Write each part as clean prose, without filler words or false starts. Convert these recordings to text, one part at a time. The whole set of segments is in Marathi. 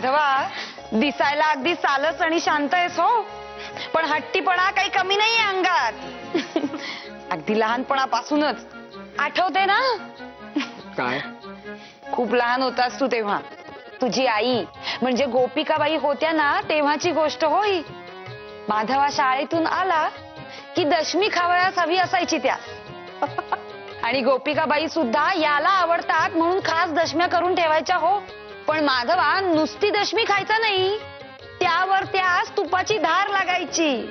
माधवा, दिसायला अगदी सालस आणि शांत आहेस हो, पण हट्टीपणा काही कमी नाहीये अंगात. अगदी लहानपणापासूनच. आठवते ना? काय? खूप लहान होतास तू तेव्हा. तुझी आई म्हणजे गोपिकाबाई होत्या ना, तेव्हाची गोष्ट होई. माधवा शाळेतून आला की दशमी खावयास हवी असायची त्या. आणि गोपिकाबाई सुद्धा याला आवडतात म्हणून खास दशम्या करून ठेवायच्या हो. पण माधवा नुसती दशमी खायचा नाही, त्यावर त्यास तुपाची धार लागायची.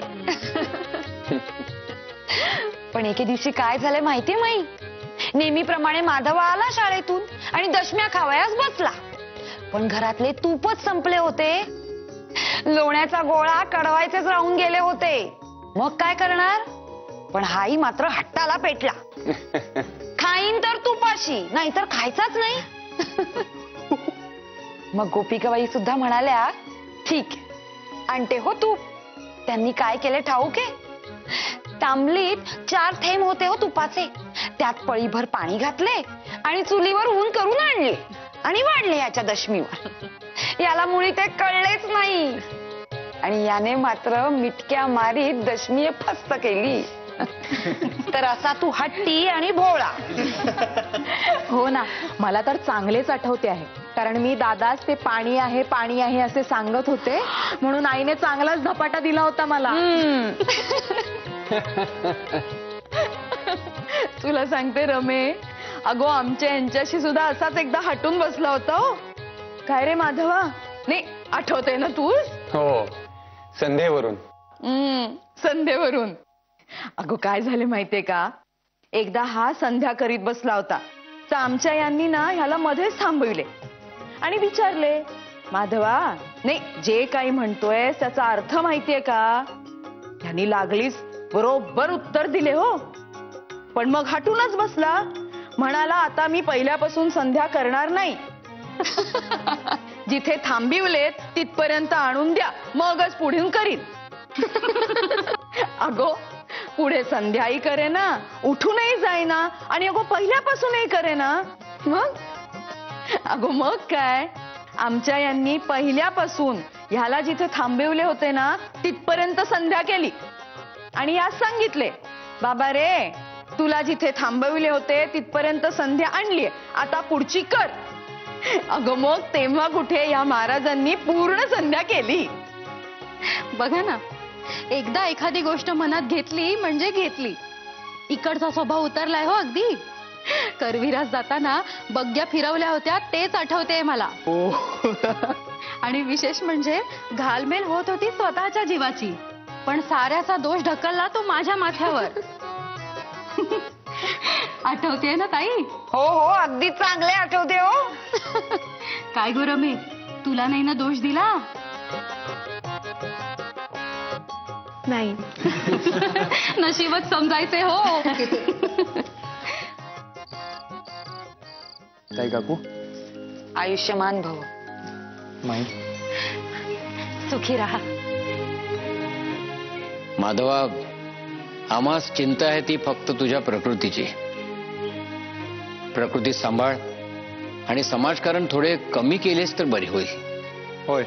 पण एके दिवशी काय झालंय माहितीये माई? नेहमीप्रमाणे माधवा आला शाळेतून आणि दशम्या खावयास बसला, पण घरातले तूपच संपले होते. लोण्याचा गोळा कडवायचेच राहून गेले होते. मग काय करणार? पण हाही मात्र हट्टाला पेटला. खाईन तर तुपाशी, नाहीतर खायचाच नाही. मग गोपिकाबाई सुद्धा म्हणाल्या, ठीक आणते हो तूप. त्यांनी काय केले ठाऊके? तांबलीत 4 थेंब होते हो तुपाचे. त्यात पळीभर पाणी घातले आणि चुलीवर ऊन करून आणले आणि वाढले याच्या दशमीवर. याला मुळी ते कळलेच नाही आणि याने मात्र मिटक्या मारीत दशमी फस्त केली. तर असा तू हट्टी आणि भोळा. हो ना, मला तर चांगलेच आठवते आहे. कारण मी दादाच ते पाणी आहे असे सांगत होते, म्हणून आईने चांगलाच धपाटा दिला होता मला. तुला सांगते रमे, अगो आमच्या यांच्याशी सुद्धा असाच एकदा हटून बसला होता हो. काय रे माधवा? नाही आठवते ना तू? हो, संध्येवरून. संध्येवरून. अगो काय झाले माहितीये का, एकदा हा संध्या करीत बसला होता, तर आमच्या यांनी ना ह्याला मध्येच थांबविले आणि विचारले, माधवा नाही जे काही म्हणतोय त्याचा अर्थ माहितीये का? ह्यांनी लागलीच बरोबर उत्तर दिले हो. पण मग हटूनच बसला. म्हणाला, आता मी पहिल्यापासून संध्या करणार नाही. जिथे थांबिवलेत तिथपर्यंत आणून द्या, मगच पुढून करीन. अगो पुढे संध्याही करे ना, उठूनही जाईना आणि अगो पहिल्यापासूनही करे ना. मग अगो मग काय, आमच्या यांनी पहिल्यापासून ह्याला जिथे थांबवले होते ना तिथपर्यंत संध्या केली आणि यास सांगितले, बाबा रे तुला जिथे थांबवले होते तिथपर्यंत संध्या आणली, आता पुढची कर. अगं मग तेव्हा कुठे या महाराजांनी पूर्ण संध्या केली. बघा ना, एकदा एखादी गोष्ट मनात घेतली म्हणजे घेतली. इकडचा स्वभाव उतरलाय हो अगदी. करविरास जाताना बग्ग्या फिरवल्या होत्या तेच आठवते मला. आणि विशेष म्हणजे घालमेल होत होती स्वतःच्या जीवाची, पण साऱ्याचा दोष ढकलला तो माझ्या माथ्यावर. आठवते ना ताई? हो हो, अगदी चांगले आठवते हो. काय गो रमे, तुला नाही ना दोष दिला? नाही. नशीबच समजायचे हो. काय काकू? आयुष्यमान भव. माई सुखी राहा. माधवा, आम्हास चिंता आहे ती फक्त तुझ्या प्रकृतीची. प्रकृती सांभाळ आणि समाजकारण थोडे कमी केलेस तर बरी होईल. होय,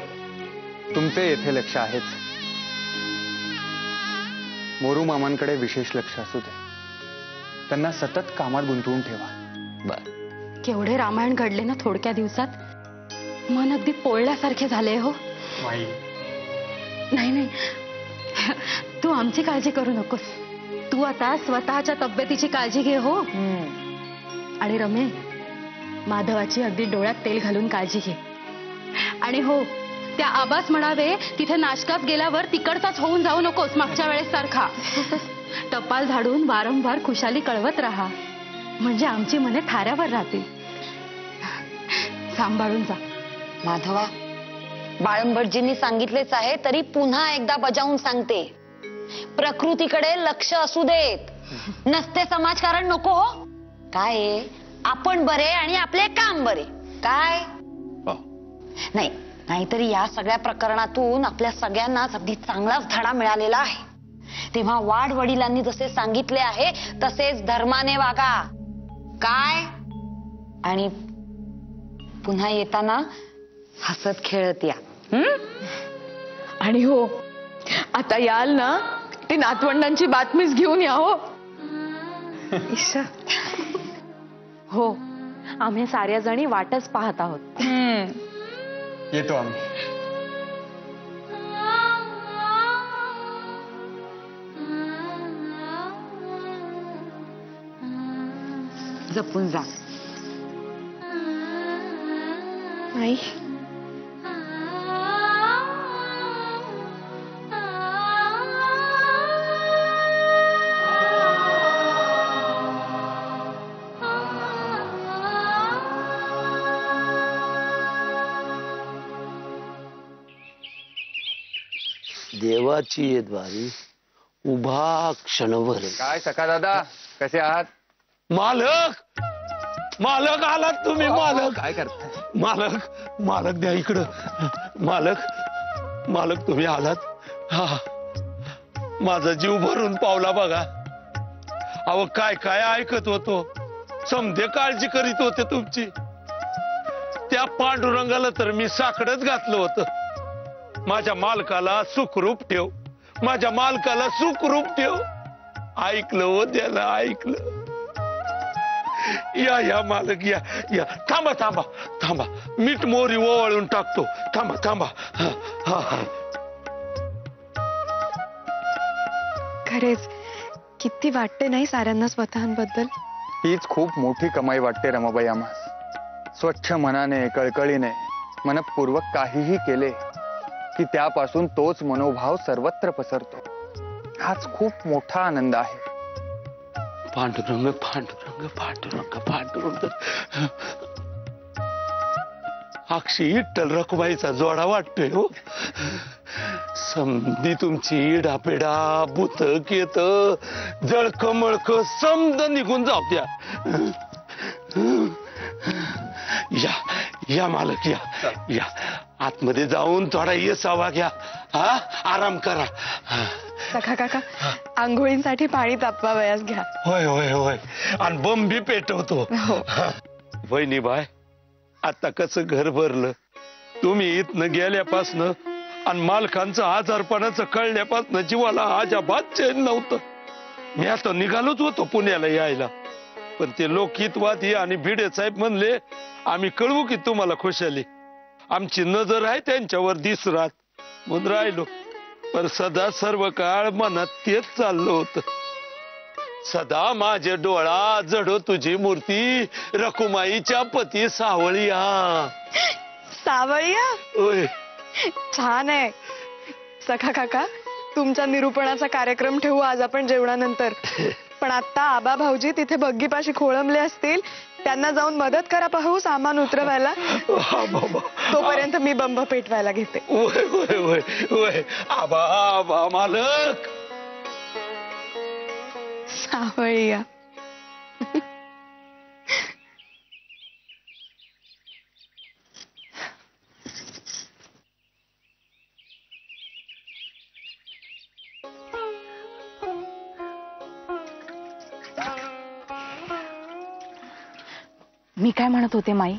तुमचे येथे लक्ष आहेच. मोरू मामांकडे विशेष लक्ष असू दे. त्यांना सतत कामात गुंतवून ठेवा. बर. केवढे रामायण घडले ना थोडक्या दिवसात. मन अगदी पोळल्यासारखे झाले हो. नाही नाही, तू आमची काळजी करू नकोस. तू आता स्वतःच्या तब्येतीची काळजी घे हो. आणि रमे, माधवाची अगदी डोळ्यात तेल घालून काळजी घे. आणि हो, त्या आबास म्हणावे तिथे नाशकात गेल्यावर तिकडचाच होऊन जाऊ नकोस मागच्या वेळेस सारखा. टपाल झाडून वारंवार खुशाली कळवत राहा, म्हणजे आमची मने थाऱ्यावर राहतील. सांभाळून जा. माधवा, बाळंबटजींनी सांगितलेच आहे तरी पुन्हा एकदा बजावून सांगते, प्रकृतीकडे लक्ष असू देत. नसते समाजकारण नको हो. काय आपण बरे आणि आपले काम बरे. काय नाही, नाहीतरी या सगळ्या प्रकरणातून आपल्या सगळ्यांनाच अगदी चांगलाच धडा मिळालेला आहे. तेव्हा वाढ वडिलांनी जसे सांगितले आहे तसेच धर्माने वागा. काय आणि पुन्हा येताना हसत खेळत या. आणि हो, आता याल ना ती नातवंडांची बातमीच घेऊन या हो. हो, आम्ही साऱ्या जणी वाटच पाहत आहोत. येतो आम्ही. जपून जा. आई, देवाची ये द्वारी उभा क्षणभर. काय सखा दादा, कसे आहात? मालक, मालक आलात तुम्ही. मालक काय करताय? मालक, मालक द्या इकडं. मालक, मालक तुम्ही आलात. हा, माझा जीव भरून पावला बघा. अहो काय काय ऐकत होतो, समधे काळजी करीत होते तुमची. त्या पांडुरंगाला तर मी साकडच घातलं होतं. माझ्या मालकाला सुखरूप ठेव, माझ्या मालकाला सुखरूप ठेव. ऐकलं हो त्याला, ऐकलं. या या मालक या या. थांबा थांबा थांबा, मीठ मोहरी ओवाळून टाकतो. थांबा थांबा. हा हा हा. खरेच किती वाटते नाही साऱ्यांना स्वतःबद्दल. हीच खूप मोठी कमाई वाटते रमाबाई आम्हास. स्वच्छ मनाने, कळकळीने, मनपूर्वक काहीही केले की त्यापासून तोच मनोभाव सर्वत्र पसरतो. हाच खूप मोठा आनंद आहे. पांडुरंग पांडुरंग पांडुरंग पांडुरंग. अक्षी विठ्ठल रखुबाईचा जोडा वाटतोय हो. समधी तुमची इडापिडा, भूत केत, जळक मळक समद निघून जाऊ द्या. या या मालक या या. आतमध्ये जाऊन थोडा येसावा घ्या. हा, आराम करा. सखा काका, आंघोळींसाठी पाणी तापवा वयास घ्या. होय होय होय. आणि बंब बी पेटवतो. वहिनी बाय, आता कसं घर भरलं. तुम्ही इथनं गेल्यापासनं आणि मालकांचं आजारपणाचं कळल्यापासनं जीवाला अजाबात चैन नव्हतं. मी आता निघालोच होतो पुण्याला यायला, पण ते लोकहितवादी आणि भिडे साहेब म्हणले आम्ही कळवू की तुम्हाला खुशाली. आमची नजर आहे त्यांच्यावर दिसरात म्हणून राहिलो. पण सदा सर्व काळ मनात तेच चाललं होतं. सदा माझे डोळा जडो तुझी मूर्ती, रखुमाईच्या पती सावळिया. सावळिया होय. छान आहे. सखा काका, तुमच्या निरूपणाचा कार्यक्रम ठेवू आज आपण जेवणानंतर. पण आता आबा भाऊजी तिथे बग्गीपाशी खोळंबले असतील, त्यांना जाऊन मदत करा पाहू सामान उतरवायला. तोपर्यंत मी बंब पेटवायला घेते. होय होय होय होय. आबा आबा मालक. सावळिया. मी काय म्हणत होते माई,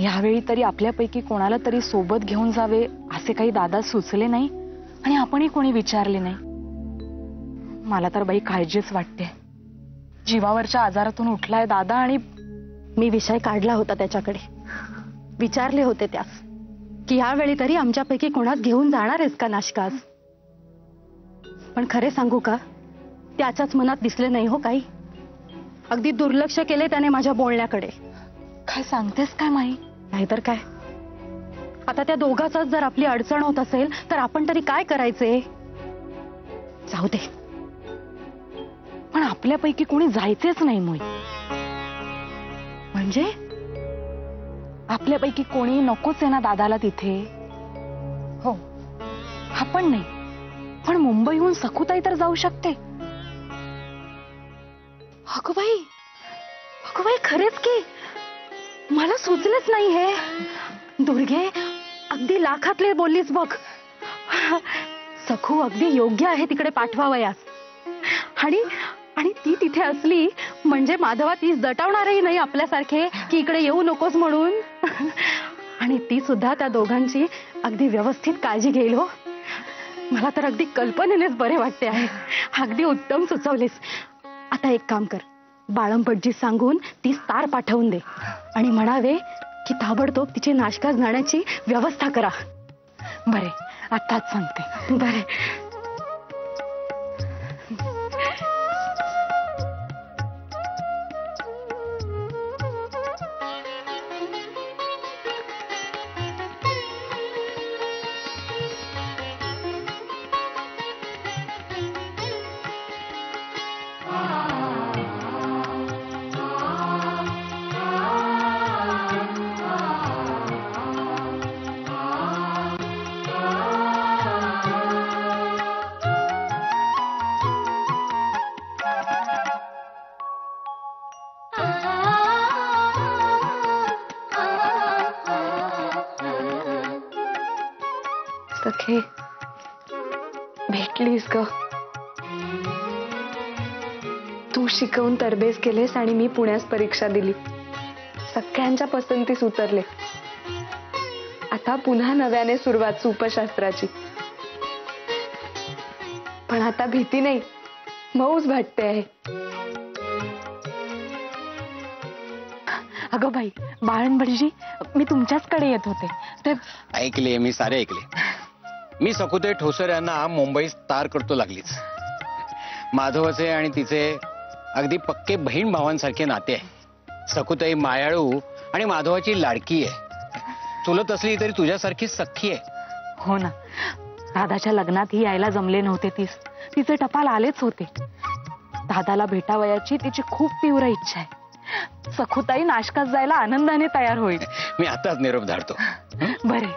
यावेळी तरी आपल्यापैकी कोणाला तरी सोबत घेऊन जावे असे काही दादा सुचले नाही आणि आपणही कोणी विचारले नाही. मला तर बाई काळजीच वाटते. जीवावरच्या आजारातून उठलाय दादा आणि मी विषय काढला होता त्याच्याकडे. विचारले होते त्यास की यावेळी तरी आमच्यापैकी कोणास घेऊन जाणार आहेस का नाशकास. पण खरे सांगू का, त्याच्याच मनात दिसले नाही हो काही. अगदी दुर्लक्ष केले त्याने माझ्या बोलण्याकडे. काय सांगतेस काय माई? नाहीतर काय. आता त्या दोघांचाच जर आपली अडचण होत असेल तर आपण तरी काय करायचे. जाऊ दे. पण आपल्यापैकी कोणी जायचेच नाही मोई. म्हणजे आपल्यापैकी कोणी नकोच आहे ना दादाला तिथे. हो, आपण नाही, पण मुंबईहून सखुताई तर जाऊ शकते. अगोबाई, अगोबाई खरेच की मला सुचलेच नाही हे. दुर्गे, अगदी लाखातले बोललीस बघ. सखू अगदी योग्य आहे तिकडे पाठवावयास. आणि आणि ती तिथे असली म्हणजे माधवा तीच दटावणारही नाही आपल्यासारखे की इकडे येऊ नकोस म्हणून. आणि ती सुद्धा त्या दोघांची अगदी व्यवस्थित काळजी घेईल हो. मला तर अगदी कल्पनेनेच बरे वाटते आहे. अगदी उत्तम सुचवलीस. आता एक काम कर, बाळंपटजी सांगून ती तार पाठवून दे आणि म्हणावे की ताबडतोब तिचे नाशकास जाण्याची व्यवस्था करा. बरे, आताच सांगते. बरे. सखे, भेटलीस ग. तू शिकवून तरबेज केलेस आणि मी पुण्यास परीक्षा दिली. सगळ्यांच्या पसंतीस उतरले. आता पुन्हा नव्याने सुरुवात उपशास्त्राची. पण आता भीती नाही, मौज वाटते आहे. अगं बाई, बाळंबडजी, मी तुमच्याचकडे येत होते. ते ऐकले, मी सारे ऐकले. मी सकुते ठोसर यांना मुंबईत तार करतो लागलीच. माधवाचे आणि तिचे अगदी पक्के बहीण भावांसारखे नाते आहे. सकुताई मायाळू आणि माधवाची लाडकी आहे. चुलत असली तरी तुझ्यासारखी सख्खी आहे. हो ना, दादाच्या लग्नातही यायला जमले नव्हते तीस. तिचे टपाल आलेच होते. दादाला भेटावयाची तिची खूप तीव्र इच्छा आहे. सखुताई नाशकात जायला आनंदाने तयार होईल. मी आताच निरोप धाडतो. बरे.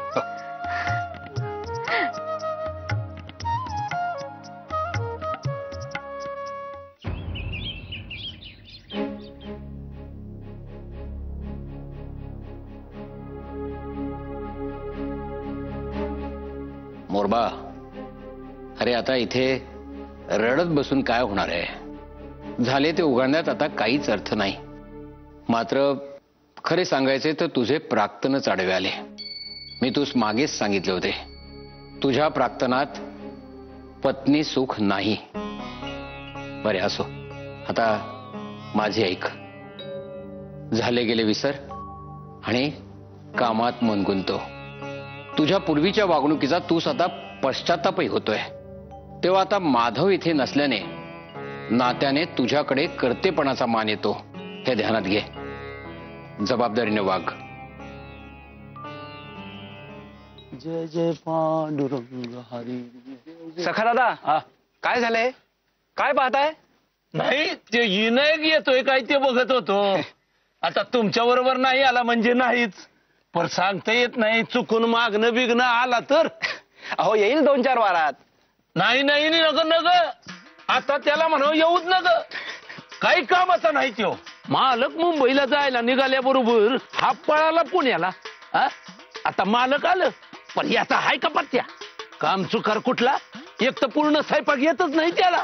मोरबा, अरे आता इथे रडत बसून काय होणार आहे? झाले ते उघडण्यात आता काहीच अर्थ नाही. मात्र खरे सांगायचे तर तुझे प्राक्तनच आडवे आले. मी तुस मागेच सांगितले होते, तुझ्या प्राक्तनात पत्नी सुख नाही. बरे असो, आता माझे ऐक. झाले गेले विसर आणि कामात मन गुंतो. तुझ्या पूर्वीच्या वागणुकीचा तू आता पश्चातापही होतोय. तेव्हा आता माधव इथे नसल्याने नात्याने तुझ्याकडे कर्तेपणाचा मान येतो, हे ध्यानात घे. जबाबदारीने वाग. जय जय पांडुरंग हरी. सखा दादा, काय झालंय? काय पाहताय? नाही, ते विनायक येतोय काय ते बघत होतो. आता तुमच्या बरोबर नाही आला म्हणजे नाहीच, पण सांगता येत नाही. चुकून मागणं बिगणं आला तर. अहो, येईल 2-4 वारात. नाही नाही नग नग, आता त्याला म्हणा येऊच नग. काही कामाचा नाही त्यो. मालक मुंबईला जायला निघाल्याबरोबर हा पळाला पुण्याला. आता मालक आलं, पण याचा हाय का पत्त्या? काम चुकार कुठला? एक तर पूर्ण स्वयंपाक येतच नाही त्याला.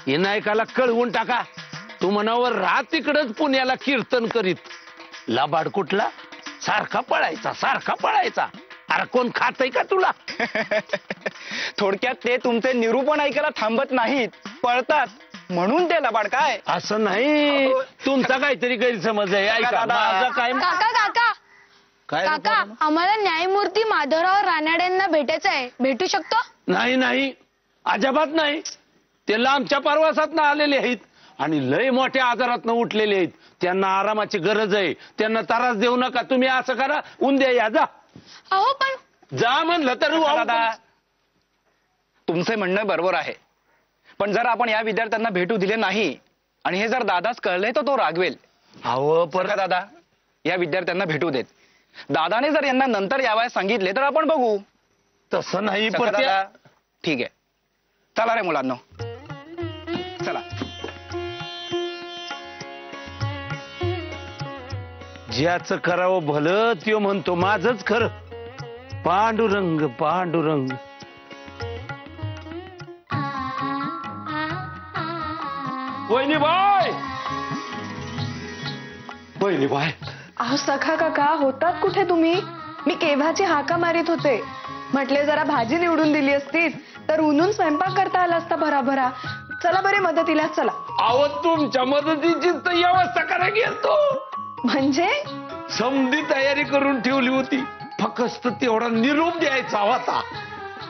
विनायकाला कळवून टाका, तू मनावर राहा तिकडच पुण्याला कीर्तन करीत. लबाड कुठला? सारखा पळायचा सारखा पळायचा. अरे कोण खातय का तुला? थोडक्यात ते तुमचे निरूपण ऐकायला थांबत नाहीत, पळतात, म्हणून ते लबाड. काय असं नाही, तुमचा काहीतरी गैरसमज आहे. ऐका, माझं काय काका काका काय काका, आम्हाला न्यायमूर्ती माधवराव रानडेंना भेटायचं आहे. भेटू शकतो? नाही नाही, अजिबात नाही. ते लांबच्या प्रवासात आलेले आहेत आणि लय मोठ्या आजारात उठलेले आहेत. त्यांना आरामाची गरज आहे. त्यांना त्रास देऊ नका. तुम्ही असं करा, उद्या या. जा. अहो पण जा म्हणलं तर दादा, तुमचे म्हणणं बरोबर आहे, पण जर आपण या विद्यार्थ्यांना भेटू दिले नाही आणि हे जर दादाच कळले तर तो रागवेल. अहो बरं दादा, या विद्यार्थ्यांना भेटू देत. दादाने जर यांना नंतर यावयास सांगितले तर आपण बघू. तसं नाही. सखा पण दादा, ठीक आहे, चला रे मुलांनो, चला. ज्याचं करावं भलं त्यो म्हणतो माझंच खरं. पांडुरंग पांडुरंग. वहिनी बाय, वहिनी बाय, अहो सखा काका, होतात कुठे तुम्ही? मी केव्हाची हाका मारित होते. म्हटले जरा भाजी निवडून दिली असती तर उन्हून स्वयंपाक करता आला असता भराभरा. चला बरे मदतीला, चला. अहो तुमच्या मदतीची तर व्यवस्था करा गेलतो. म्हणजे समधी तयारी करून ठेवली होती, फक्त तेवढा निरोप द्यायचा होता.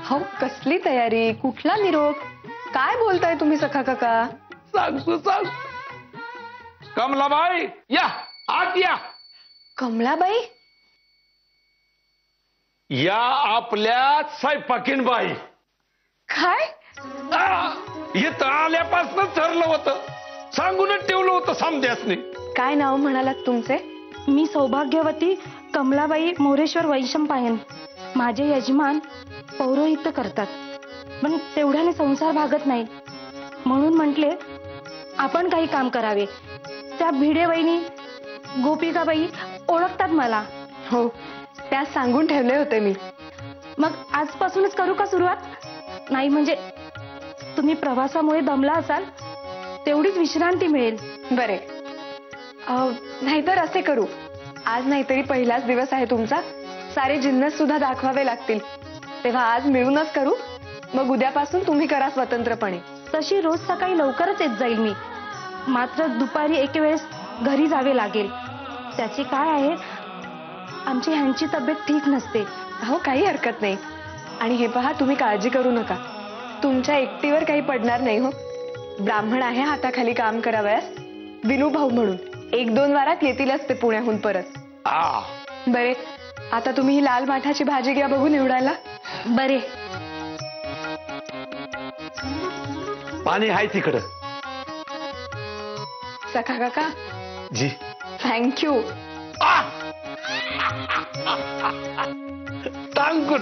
हो, कसली तयारी, कुठला निरोप, काय बोलताय तुम्ही सखा काका? सांग. कमलाबाई या आत या. कमलाबाई? या आपल्या स्वयंपाकीन बाई. काय? इथं आल्यापासून ठरलं होतं, सांगूनच ठेवलं होतं समध्यासनी. काय नाव म्हणालात तुमचे? मी सौभाग्यवती कमलाबाई मोरेश्वर वैशंपायन. माझे यजमान पौरोहित्य करतात, पण तेवढ्याने संसार भागत नाही, म्हणून म्हटले आपण काही काम करावे. त्या भिडे वहिनी गोपिकाबाई ओळखतात मला. हो, त्या सांगून ठेवले होते मी. मग आजपासूनच करू का सुरुवात? नाही म्हणजे तुम्ही प्रवासामुळे दमला असाल, तेवढीच विश्रांती मिळेल. बरे, नाहीतर असे करू, आज नाहीतरी पहिलाच दिवस आहे तुमचा, सारे जिन्नस सुद्धा दाखवावे लागतील, तेव्हा आज मिळूनच करू. मग उद्यापासून तुम्ही करा स्वतंत्रपणे. तशी रोज सकाळी लवकरच येत जाईल मी, मात्र दुपारी एक वेळेस घरी जावे लागेल. त्याची काय आहे, आमची ह्यांची तब्येत ठीक नसते. हो, काही हरकत नाही. आणि हे पहा, तुम्ही काळजी करू नका, तुमच्या एकटीवर काही पडणार नाही. हो, ब्राह्मण आहे हाताखाली काम करावयास, विनू भाऊ म्हणून. 1-2 वारात येतीलच ते पुण्याहून परत. बरे, आता तुम्ही ही लाल माठाची भाजी घ्या बघू निवडायला. बरे. पाणी आहे तिकडं. सखा काका जी, थँक्यू. टांगू